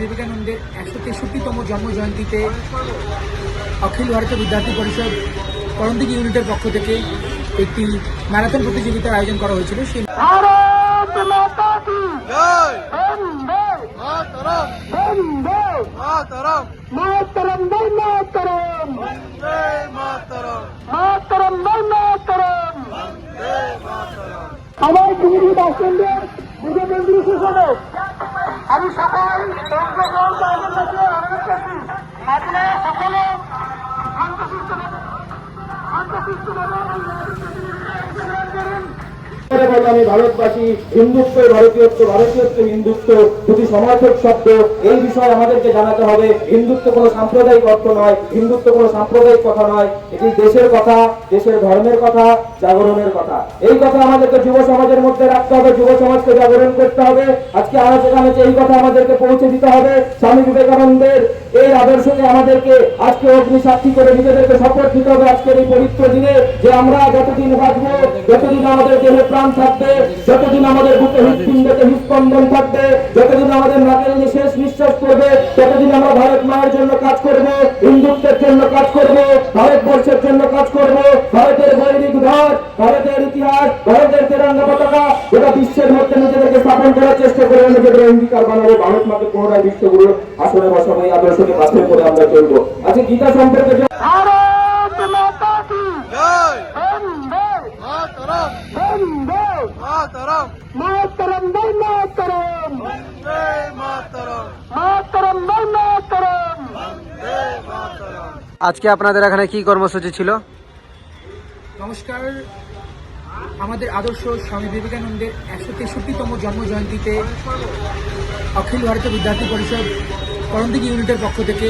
বিবেকানন্দের 163তম জন্ম জয়ন্তীতে অখিল ভারতীয় বিদ্যার্থী পরিষদ করণদিঘি ইউনিটের পক্ষ থেকে একটি ম্যারাথন প্রতিযোগিতার আয়োজন করা হয়েছিল। সেই भारत माता की जय। वंदे मातरम। वंदे मातरम। मातरम वंदे मातरम। वंदे मातरम। मातरम वंदे मातरम। वंदे मातरम। আমার পৃথিবীর বাসিন্দাদের বিজেপি হিসেবে আমি সকাল অংশগ্রহণ করার কাছে অনুরোধ করছি, আপনারা সকলে আমি ভারতবাসী, হিন্দুত্ব ভারতীয়ত্ব, ভারতীয়ত্ব হিন্দুত্ব, দুটি সমার্থক শব্দ। এই বিষয়ে আমাদেরকে জানাতে হবে, হিন্দুত্ব কোনো সাম্প্রদায়িক অর্থ নয়, হিন্দুত্ব কোনো সাম্প্রদায়িক কথা নয়, এটি দেশের কথা, দেশের ধর্মের কথা, জাগরণের কথা। এই কথা আমাদেরকে যুব সমাজের মধ্যে রাখতে হবে, যুব সমাজকে জাগরণ করতে হবে। আজকে আলোচনা এই কথা আমাদেরকে পৌঁছে দিতে হবে। স্বামী বিবেকানন্দের এই আদর্শকে আমাদেরকে আজকে অগ্নি সাক্ষী করে নিজেদেরকে শপথ দিতে হবে আজকের এই পবিত্র দিনে, যে আমরা যতদিন বাঁচবো, যতদিন আমাদের দেহে প্রাণ থাকবে, যতদিন আমাদের বুকে হৃৎপিণ্ডতে হৃৎস্পন্দন থাকবে, যতদিন আমাদের নাকের শেষ নিঃশ্বাস করবে, ততদিন আমরা ভারত মায়ের জন্য কাজ করব, হিন্দুত্বের জন্য কাজ করব, ভারতবর্ষের জন্য কাজ করব। ভারতের বৈদিক ধর, ভারতের ইতিহাস, ভারতের তেরঙ্গা পতাকা গোটা বিশ্বের মধ্যে নিজেদেরকে স্থাপন করার চেষ্টা করে নিজেদের অঙ্গীকার বানাবো। ভারত মাকে পুনরায় বিশ্বগুরুর আসনে বসাবো, এই আদর্শকে কাছে করে আমরা চলবো। আজকে গীতা সম্পর্কে भारत माता की जय। वंदे मातरम। वंदे मातरम। मातरम वंदे मातरम। वंदे मातरम। मातरम वंदे मातरम। वंदे मातरम। আজকে আপনাদের এখানে কি কর্মসূচি ছিল? নমস্কার। আমাদের আদর্শ স্বামী বিবেকানন্দের 163তম জন্ম জয়ন্তীতে অখিল ভারতীয় বিদ্যার্থী পরিষদ করণদিঘি ইউনিটের পক্ষ থেকে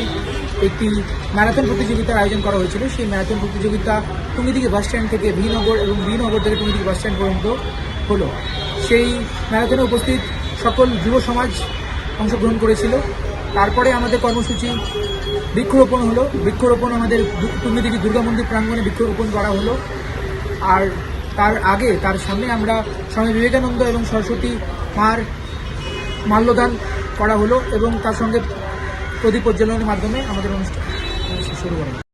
একটি ম্যারাথন প্রতিযোগিতার আয়োজন করা হয়েছিল। সেই ম্যারাথন প্রতিযোগিতা টুঙ্গিদিঘি বাস স্ট্যান্ড থেকে ভিনগর এবং ভিনগর থেকে টুঙ্গিদিঘি বাস স্ট্যান্ড পর্যন্ত হলো। সেই ম্যারাথনে উপস্থিত সকল যুব সমাজ অংশগ্রহণ করেছিল। তারপরে আমাদের কর্মসূচি বৃক্ষরোপণ হলো। বৃক্ষরোপণ আমাদের টুঙ্গিদিঘি দুর্গা মন্দির প্রাঙ্গণে বৃক্ষরোপণ করা হলো। আর তার সামনে আমরা স্বামী বিবেকানন্দ এবং সরস্বতী মার মাল্যদান করা হলো এবং তার সঙ্গে প্রদীপ প্রজ্বলনের মাধ্যমে আমাদের অনুষ্ঠান শুরু করা হলো।